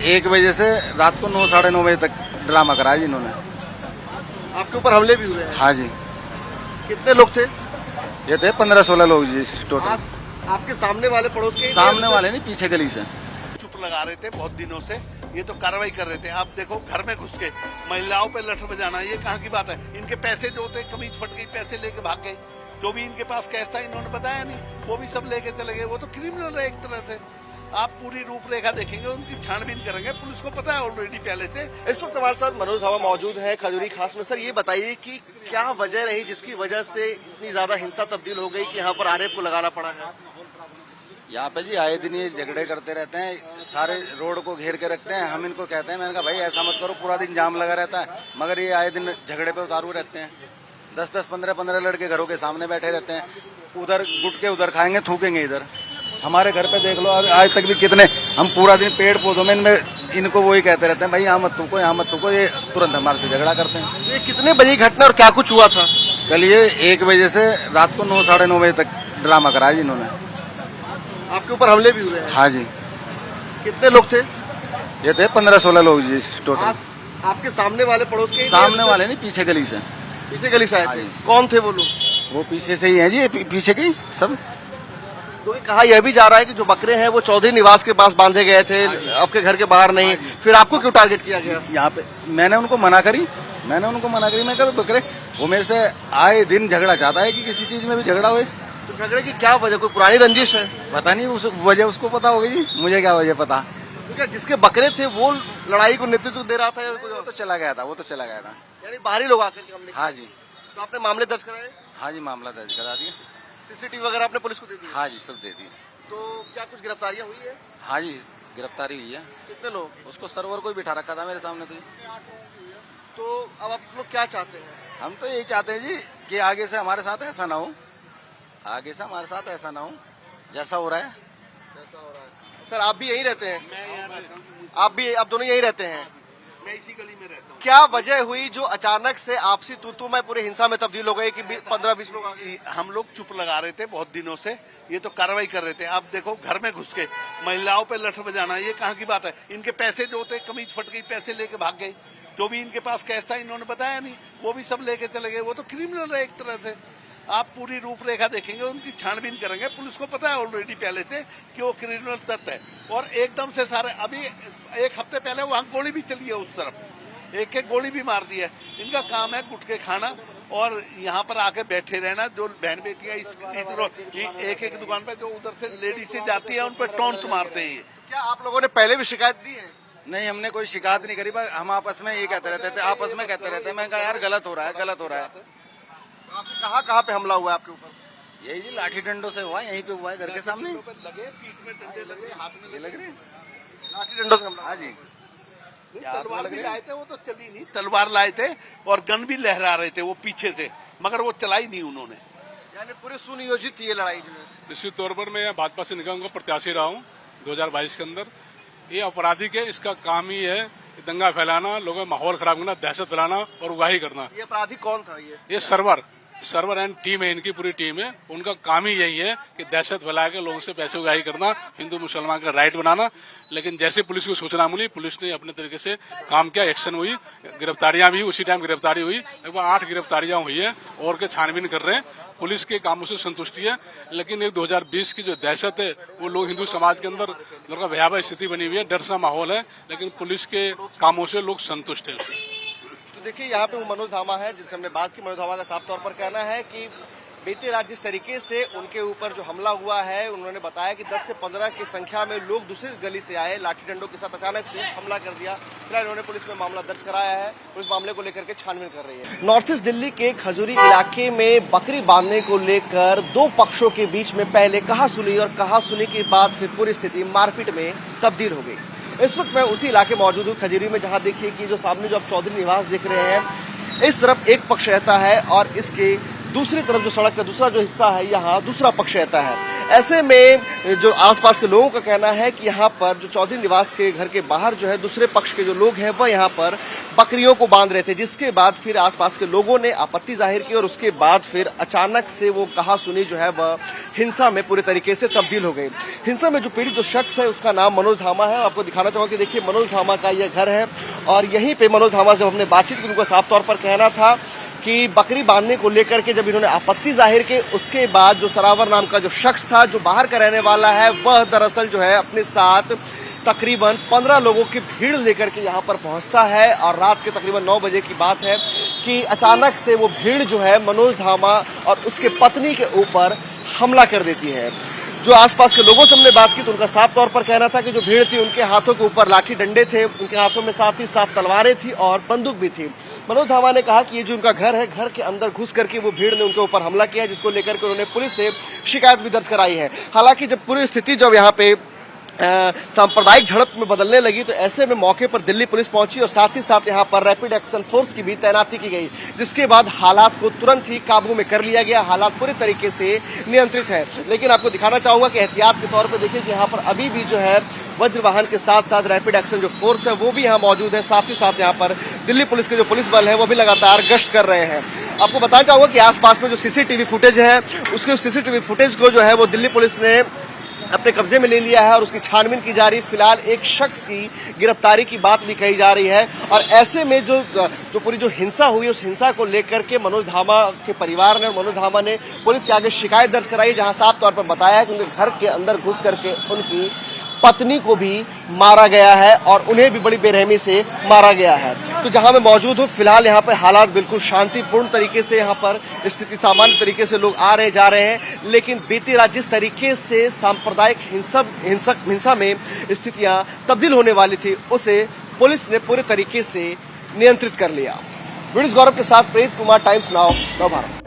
1 बजे से रात को 9 साढ़े 9 बजे तक ड्रामा कराया जी इन्होंने। आपके ऊपर हमले भी हुए हैं? हाँ जी, कितने लोग थे? ये थे 15-16 लोग जी टोटल। आपके सामने वाले पड़ोस के? सामने वाले नहीं, पीछे गली से। चुप लगा रहे थे बहुत दिनों से, ये तो कार्रवाई कर रहे थे। आप देखो घर में घुस के महिलाओं पे लठ बजाना, ये कहाँ की बात है? इनके पैसे जो होते कमीज फट गई, पैसे लेके भाग गए। जो भी इनके पास कैश था इन्होंने बताया नहीं, वो भी सब लेके चले गए। वो तो क्रिमिनल है एक तरह से। आप पूरी रूपरेखा देखेंगे, उनकी छानबीन करेंगे, पुलिस को पता है ऑलरेडी पहले से। इस वक्त हमारे साथ मनोज धामा मौजूद है खजूरी खास में। सर ये बताइए कि क्या वजह रही जिसकी वजह से इतनी ज्यादा हिंसा तब्दील हो गई कि यहाँ पर आरएफ को लगाना पड़ा है? यहाँ पे जी आए दिन ये झगड़े करते रहते हैं, सारे रोड को घेर के रखते हैं। हम इनको कहते हैं, मैंने कहा भाई ऐसा मत करो, पूरा दिन जाम लगा रहता है, मगर ये आए दिन झगड़े पे उतारू रहते हैं। 10-10, 15-15 लड़के घरों के सामने बैठे रहते हैं, उधर गुटके उधर खाएंगे, थूकेंगे इधर। हमारे घर पे देख लो, आज तक भी कितने, हम पूरा दिन पेड़ पौधों में इनको वही कहते रहते हैं, भाई यहाँ मत थूको, यहाँ मत थूको, ये तुरंत हमारे से झगड़ा करते हैं। ये कितने बजे की घटना और क्या कुछ हुआ था? कल ये 1 बजे से रात को 9 साढ़े 9 बजे तक ड्रामा कराया जी इन्होंने। आपके ऊपर हमले भी हुए हैं? हाँ जी, कितने लोग थे? ये थे 15-16 लोग जी टोटल। आपके सामने वाले पड़ोस के? सामने वाले नहीं, पीछे गली से। पीछे गली से आए हाँ थे? जी। कौन थे वो लोग? वो पीछे से ही है जी, पीछे की सब। तो ये कहा यह भी जा रहा है कि जो बकरे हैं वो चौधरी निवास के पास बांधे गए थे, आपके घर के बाहर नहीं। फिर आपको क्यों टारगेट किया गया? यहाँ पे मैंने उनको मना करी, मैं कभी बकरे, वो मेरे से आए दिन झगड़ा चाहता है कि किसी चीज में भी झगड़ा हुए। तो झगड़े की क्या वजह? कोई पुरानी रंजिश है? पता नहीं, उस वजह उसको पता होगी जी, मुझे क्या वजह पता। तो क्या जिसके बकरे थे वो लड़ाई को नेतृत्व दे रहा था या कोई वो और? तो चला गया था, वो तो चला गया था। यानी बाहरी लोग आकर के हमले? हाँ जी, तो आपने मामले दर्ज कराए? हाँ जी, मामला दर्ज करा दिया। सीसीटीवी वगैरह आपने पुलिस को दे दी? हाँ जी, सब दे दिए। तो क्या कुछ गिरफ्तारियां हुई है? हाँ जी, गिरफ्तारी हुई है। कितने लोग? उसको सर्वर को ही बिठा रखा था मेरे सामने। तो अब आप लोग क्या चाहते हैं? हम तो यही चाहते हैं जी कि आगे से हमारे साथ ऐसा ना हो, आगे से हमारे साथ ऐसा ना हो जैसा हो रहा है। सर आप भी यहीं रहते हैं? मैं यहाँ रहता हूँ, आप दोनों यहीं रहते हैं? मैं इसी गली में रहता हूँ। क्या वजह हुई जो अचानक से आपसी तू में पूरी हिंसा में तब्दील हो गई कि 15-20 लोग आ गए? हम लोग चुप लगा रहे थे बहुत दिनों से, ये तो कार्रवाई कर रहे थे। आप देखो घर में घुस के महिलाओं पे लठ बजाना, ये कहाँ की बात है? इनके पैसे जो होते कमीज फट गई, पैसे लेके भाग गए। जो भी इनके पास कैश था इन्होंने बताया नहीं, वो भी सब लेके चले गए। वो तो क्रिमिनल है एक तरह से। आप पूरी रूपरेखा देखेंगे, उनकी छानबीन करेंगे, पुलिस को पता है ऑलरेडी पहले से कि वो क्रिमिनल तत्व है। और एकदम से सारे, अभी 1 हफ्ते पहले वहां गोली भी चली है उस तरफ, एक गोली भी मार दी है। इनका काम है गुटखे खाना और यहाँ पर आके बैठे रहना। जो बहन बेटियां एक दुकान पे जो उधर से लेडीज से जाती है उन पर टॉन्ट मारते हैं। क्या आप लोगों ने पहले भी शिकायत दी है? नहीं, हमने कोई शिकायत नहीं करी, पर हम आपस में ये कहते रहते थे, आपस में कहते रहते हैं। मैंने कहा यार गलत हो रहा है, गलत हो रहा है। आपको कहाँ पे हमला हुआ है आपके ऊपर? यही जी लाठी डंडों से हुआ है, यहीं पे हुआ है, घर के सामने लगे, पीठ में डंडे लगे, हाथ में ये लग रही। लाठी डंडों से हमला? हाँ जी, तलवार भी लाए थे, वो तो चली नहीं। तलवार लाए थे और गन भी लहरा रहे थे वो पीछे से, मगर वो चलाई नहीं उन्होंने। यानी पूरी सुनियोजित थी ये लड़ाई जो है? निश्चित तौर पर मैं भाजपा से निगम का प्रत्याशी रहा हूँ 2022 के अंदर। ये आपराधिक है, इसका काम ही है दंगा फैलाना, लोगों में माहौल खराब करना, दहशत फैलाना और उगाही करना। ये अपराधी कौन था? ये सर्वर एंड टीम है, इनकी पूरी टीम है। उनका काम ही यही है कि दहशत फैला के लोगों से पैसे उगाही करना, हिंदू मुसलमान का राइट बनाना। लेकिन जैसे पुलिस को सूचना मिली, पुलिस ने अपने तरीके से काम किया, एक्शन हुई, गिरफ्तारियां भी उसी टाइम गिरफ्तारी हुई। लगभग 8 गिरफ्तारियां हुई है और के छानबीन कर रहे हैं। पुलिस के कामों से संतुष्टि है, लेकिन एक 2020 की जो दहशत है वो लोग हिंदू समाज के अंदर लोगों का भयावह स्थिति बनी हुई है, डर सा माहौल है, लेकिन पुलिस के कामों से लोग संतुष्ट है। तो देखिए यहाँ पे वो मनोज धामा है जिससे हमने बात की। मनोज धामा का साफ तौर पर कहना है कि बीते रात जिस तरीके से उनके ऊपर जो हमला हुआ है, उन्होंने बताया कि 10 से 15 की संख्या में लोग दूसरी गली से आए, लाठी डंडों के साथ अचानक से हमला कर दिया। फिलहाल उन्होंने पुलिस में मामला दर्ज कराया है, पुलिस मामले को लेकर के छानबीन कर रही है। नॉर्थ ईस्ट दिल्ली के खजूरी इलाके में बकरी बांधने को लेकर 2 पक्षों के बीच में पहले कहासुनी और कहासुनी के बाद फिर पूरी स्थिति मारपीट में तब्दील हो गई। इस वक्त मैं उसी इलाके मौजूद हूँ खजूरी में, जहाँ देखिए कि जो सामने जो आप चौधरी निवास देख रहे हैं, इस तरफ एक पक्ष रहता है और इसके दूसरी तरफ जो सड़क का दूसरा जो हिस्सा है, यहाँ दूसरा पक्ष रहता है। ऐसे में जो आसपास के लोगों का कहना है कि यहाँ पर जो चौधरी निवास के घर के बाहर जो है दूसरे पक्ष के जो लोग हैं वह यहाँ पर बकरियों को बांध रहे थे, जिसके बाद फिर आसपास के लोगों ने आपत्ति जाहिर की और उसके बाद फिर अचानक से वो कहा सुनी जो है वह हिंसा में पूरे तरीके से तब्दील हो गई। हिंसा में जो पीड़ित जो शख्स है उसका नाम मनोज धामा है। आपको दिखाना चाहूंगा कि देखिए मनोज धामा का यह घर है और यहीं पे मनोज धामा जब हमने बातचीत की उनका साफ तौर पर कहना था कि बकरी बांधने को लेकर के जब इन्होंने आपत्ति जाहिर की, उसके बाद जो सरावर नाम का जो शख्स था जो बाहर का रहने वाला है वह दरअसल जो है अपने साथ तकरीबन 15 लोगों की भीड़ लेकर के यहाँ पर पहुँचता है और रात के तकरीबन 9 बजे की बात है कि अचानक से वो भीड़ जो है मनोज धामा और उसके पत्नी के ऊपर हमला कर देती है। जो आसपास के लोगों से हमने बात की तो उनका साफ तौर पर कहना था कि जो भीड़ थी उनके हाथों के ऊपर लाठी डंडे थे, उनके हाथों में साथ ही साथ तलवारें थी और बंदूक भी थी। मनोज धामा ने कहा कि ये जो उनका घर है, घर के अंदर घुस करके वो भीड़ ने उनके ऊपर हमला किया, जिसको लेकर के उन्होंने पुलिस से शिकायत भी दर्ज कराई है। हालांकि जब पूरी स्थिति जब यहाँ पे सांप्रदायिक झड़प में बदलने लगी तो ऐसे में मौके पर दिल्ली पुलिस पहुंची और साथ ही साथ यहाँ पर रैपिड एक्शन फोर्स की भी तैनाती की गई, जिसके बाद हालात को तुरंत ही काबू में कर लिया गया। हालात पूरी तरीके से नियंत्रित है। लेकिन आपको दिखाना चाहूंगा कि एहतियात के तौर पर देखिए कि यहाँ पर अभी भी जो है वज्र वाहन के साथ साथ रैपिड एक्शन जो फोर्स है वो भी यहाँ मौजूद है। साथ ही साथ यहाँ पर दिल्ली पुलिस के जो पुलिस बल है वो भी लगातार गश्त कर रहे हैं। आपको बताना चाहूंगा कि आसपास में जो सीसीटीवी फुटेज है उसके सीसीटीवी फुटेज को जो है वो दिल्ली पुलिस ने अपने कब्जे में ले लिया है और उसकी छानबीन की जा रही। फिलहाल एक शख्स की गिरफ्तारी की बात भी कही जा रही है और ऐसे में जो पूरी जो हिंसा हुई उस हिंसा को लेकर के मनोज धामा के परिवार ने और मनोज धामा ने पुलिस के आगे शिकायत दर्ज कराई, जहां साफ तौर पर बताया है कि उनके घर के अंदर घुस करके उनकी पत्नी को भी मारा गया है और उन्हें भी बड़ी बेरहमी से मारा गया है। तो जहां मैं मौजूद हूं फिलहाल यहाँ पर हालात बिल्कुल शांतिपूर्ण तरीके से यहाँ पर स्थिति सामान्य तरीके से लोग आ रहे जा रहे हैं, लेकिन बीती रात जिस तरीके से सांप्रदायिक हिंसा में स्थितियां तब्दील होने वाली थी उसे पुलिस ने पूरे तरीके से नियंत्रित कर लिया। वीडियो गौरव के साथ प्रेत कुमार, टाइम्स नाउ, नव भारत।